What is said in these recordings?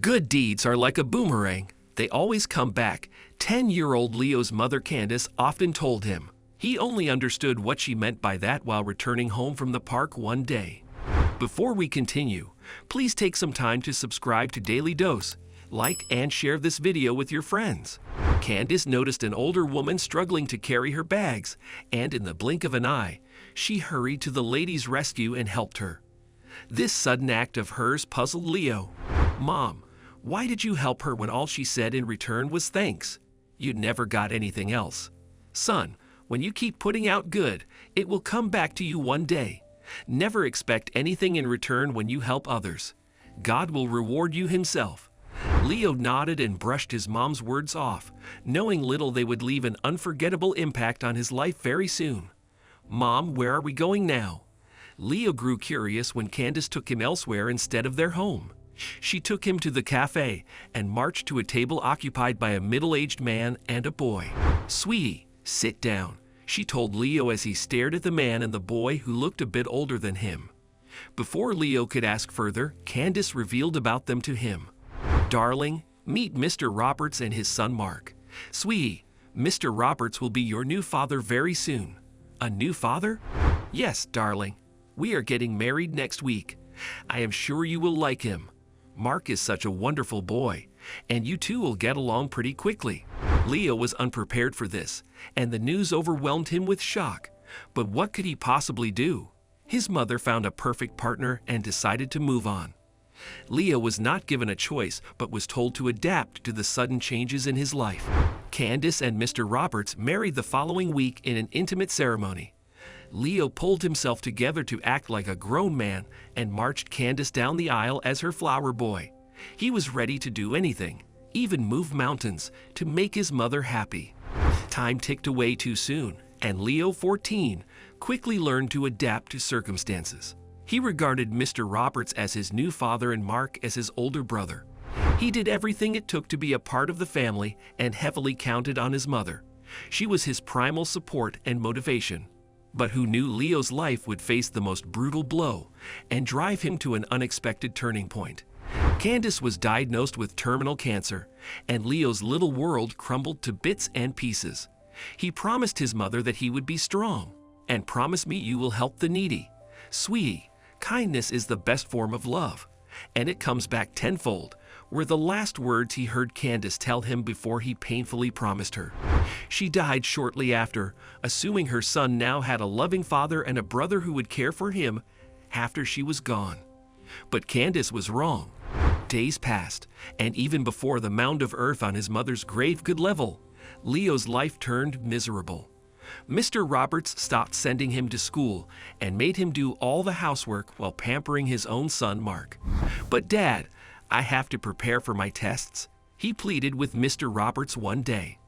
Good deeds are like a boomerang. They always come back. 10-year-old Leo's mother Candace often told him. He only understood what she meant by that while returning home from the park one day. Before we continue, please take some time to subscribe to Dailydose, like and share this video with your friends. Candace noticed an older woman struggling to carry her bags, and in the blink of an eye, she hurried to the lady's rescue and helped her. This sudden act of hers puzzled Leo. "Mom, why did you help her when all she said in return was thanks? You never got anything else." "Son, when you keep putting out good, it will come back to you one day. Never expect anything in return when you help others. God will reward you himself." Leo nodded and brushed his mom's words off, knowing little they would leave an unforgettable impact on his life very soon. "Mom, where are we going now?" Leo grew curious when Candace took him elsewhere instead of their home. She took him to the cafe and marched to a table occupied by a middle-aged man and a boy. "Sweetie, sit down," she told Leo as he stared at the man and the boy who looked a bit older than him. Before Leo could ask further, Candace revealed about them to him. "Darling, meet Mr. Roberts and his son Mark. Sweetie, Mr. Roberts will be your new father very soon." "A new father?" "Yes, darling. We are getting married next week. I am sure you will like him. Mark is such a wonderful boy, and you two will get along pretty quickly." Leo was unprepared for this, and the news overwhelmed him with shock. But what could he possibly do? His mother found a perfect partner and decided to move on. Leo was not given a choice, but was told to adapt to the sudden changes in his life. Candace and Mr. Roberts married the following week in an intimate ceremony. Leo pulled himself together to act like a grown man and marched Candace down the aisle as her flower boy. He was ready to do anything, even move mountains, to make his mother happy. Time ticked away too soon, and Leo, 14, quickly learned to adapt to circumstances. He regarded Mr. Roberts as his new father and Mark as his older brother. He did everything it took to be a part of the family and heavily counted on his mother. She was his primal support and motivation. But who knew Leo's life would face the most brutal blow and drive him to an unexpected turning point? Candace was diagnosed with terminal cancer, and Leo's little world crumbled to bits and pieces. He promised his mother that he would be strong. "And promise me you will help the needy. Sweetie, kindness is the best form of love, and it comes back tenfold," were the last words he heard Candace tell him before he painfully promised her. She died shortly after, assuming her son now had a loving father and a brother who would care for him after she was gone. But Candace was wrong. Days passed, and even before the mound of earth on his mother's grave could level, Leo's life turned miserable. Mr. Roberts stopped sending him to school and made him do all the housework while pampering his own son Mark. "But Dad, I have to prepare for my tests," he pleaded with Mr. Roberts one day.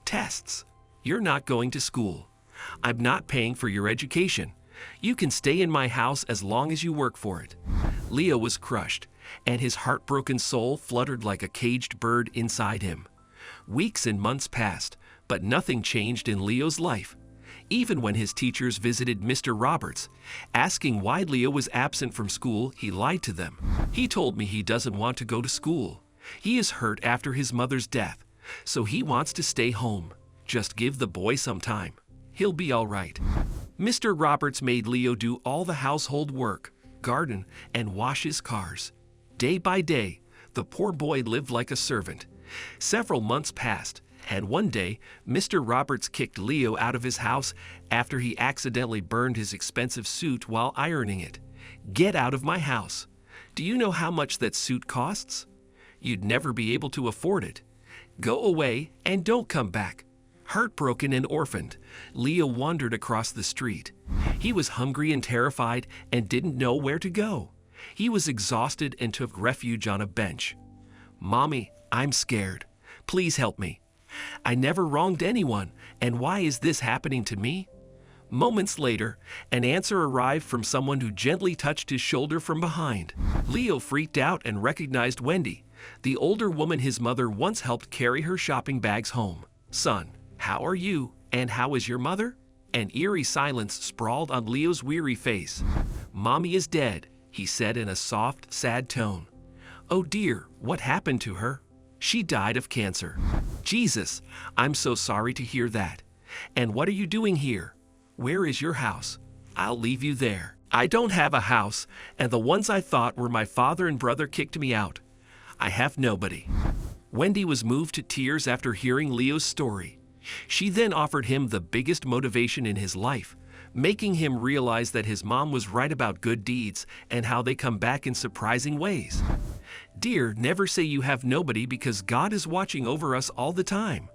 "Tests? You're not going to school. I'm not paying for your education. You can stay in my house as long as you work for it." Leo was crushed, and his heartbroken soul fluttered like a caged bird inside him. Weeks and months passed, but nothing changed in Leo's life. Even when his teachers visited Mr. Roberts, asking why Leo was absent from school, he lied to them. "He told me he doesn't want to go to school. He is hurt after his mother's death, so he wants to stay home. Just give the boy some time. He'll be all right." Mr. Roberts made Leo do all the household work, garden, and wash his cars. Day by day, the poor boy lived like a servant. Several months passed, and one day, Mr. Roberts kicked Leo out of his house after he accidentally burned his expensive suit while ironing it. "Get out of my house. Do you know how much that suit costs? You'd never be able to afford it. Go away and don't come back." Heartbroken and orphaned, Leo wandered across the street. He was hungry and terrified and didn't know where to go. He was exhausted and took refuge on a bench. "Mommy, I'm scared. Please help me. I never wronged anyone, and why is this happening to me?" Moments later, an answer arrived from someone who gently touched his shoulder from behind. Leo freaked out and recognized Wendy, the older woman his mother once helped carry her shopping bags home. "Son, how are you, and how is your mother?" An eerie silence sprawled on Leo's weary face. "Mommy is dead," he said in a soft, sad tone. Oh dear, what happened to her? She died of cancer. Jesus, I'm so sorry to hear that. And what are you doing here? Where is your house? I'll leave you there. I don't have a house, and the ones I thought were my father and brother kicked me out. I have nobody. Wendy was moved to tears after hearing Leo's story. She then offered him the biggest motivation in his life, making him realize that his mom was right about good deeds and how they come back in surprising ways. Dear, never say you have nobody, because God is watching over us all the time.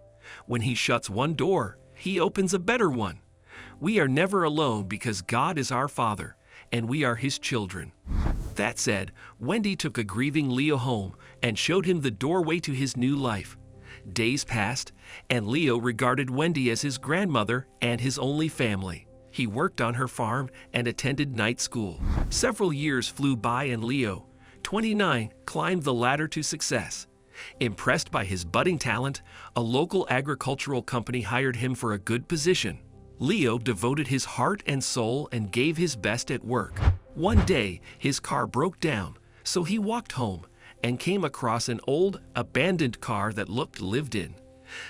When He shuts one door, He opens a better one. We are never alone because God is our Father, and we are His children. That said, Wendy took a grieving Leo home and showed him the doorway to his new life. Days passed, and Leo regarded Wendy as his grandmother and his only family. He worked on her farm and attended night school. Several years flew by, and Leo, 29, climbed the ladder to success. Impressed by his budding talent, a local agricultural company hired him for a good position. Leo devoted his heart and soul and gave his best at work. One day, his car broke down, so he walked home and came across an old, abandoned car that looked lived in.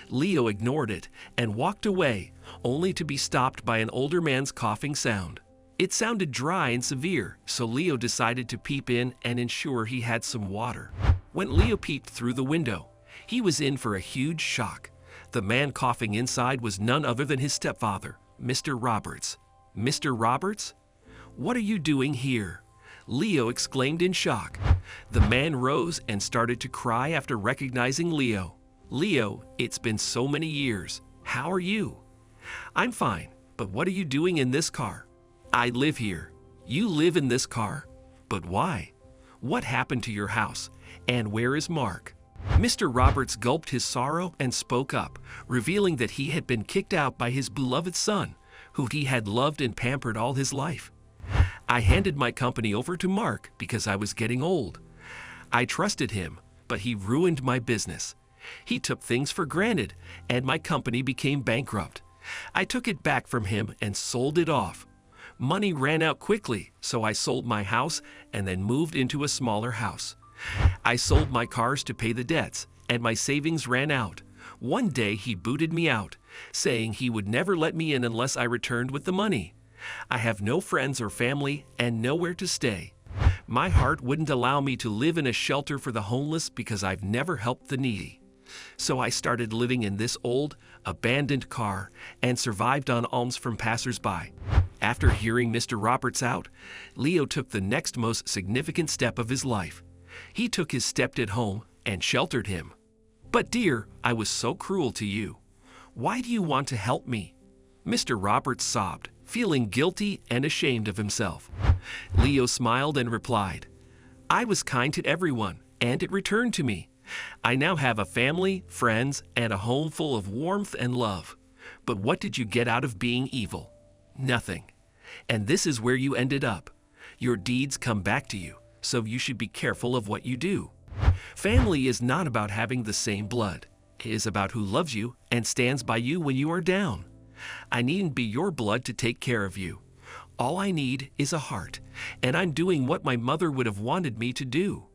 Leo ignored it and walked away, only to be stopped by an older man's coughing sound. It sounded dry and severe, so Leo decided to peep in and ensure he had some water. When Leo peeped through the window, he was in for a huge shock. The man coughing inside was none other than his stepfather, Mr. Roberts. Mr. Roberts? What are you doing here? Leo exclaimed in shock. The man rose and started to cry after recognizing Leo. Leo, it's been so many years. How are you? I'm fine, but what are you doing in this car? I live here. You live in this car? But why? What happened to your house? And where is Mark? Mr. Roberts gulped his sorrow and spoke up, revealing that he had been kicked out by his beloved son, who he had loved and pampered all his life. I handed my company over to Mark because I was getting old. I trusted him, but he ruined my business. He took things for granted, and my company became bankrupt. I took it back from him and sold it off. Money ran out quickly, so I sold my house and then moved into a smaller house. I sold my cars to pay the debts, and my savings ran out. One day he booted me out, saying he would never let me in unless I returned with the money. I have no friends or family and nowhere to stay. My heart wouldn't allow me to live in a shelter for the homeless because I've never helped the needy. So I started living in this old, abandoned car and survived on alms from passers-by. After hearing Mr. Roberts out, Leo took the next most significant step of his life. He took his stepdad home and sheltered him. But dear, I was so cruel to you. Why do you want to help me? Mr. Roberts sobbed, feeling guilty and ashamed of himself. Leo smiled and replied, I was kind to everyone, and it returned to me. I now have a family, friends, and a home full of warmth and love. But what did you get out of being evil? Nothing. And this is where you ended up. Your deeds come back to you, so you should be careful of what you do. Family is not about having the same blood. It is about who loves you and stands by you when you are down. I needn't be your blood to take care of you. All I need is a heart, and I'm doing what my mother would have wanted me to do.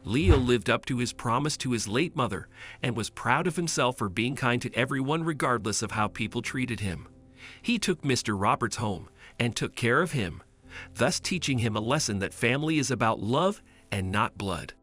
Leo lived up to his promise to his late mother and was proud of himself for being kind to everyone regardless of how people treated him. He took Mr. Roberts home and took care of him, thus teaching him a lesson that family is about love and not blood.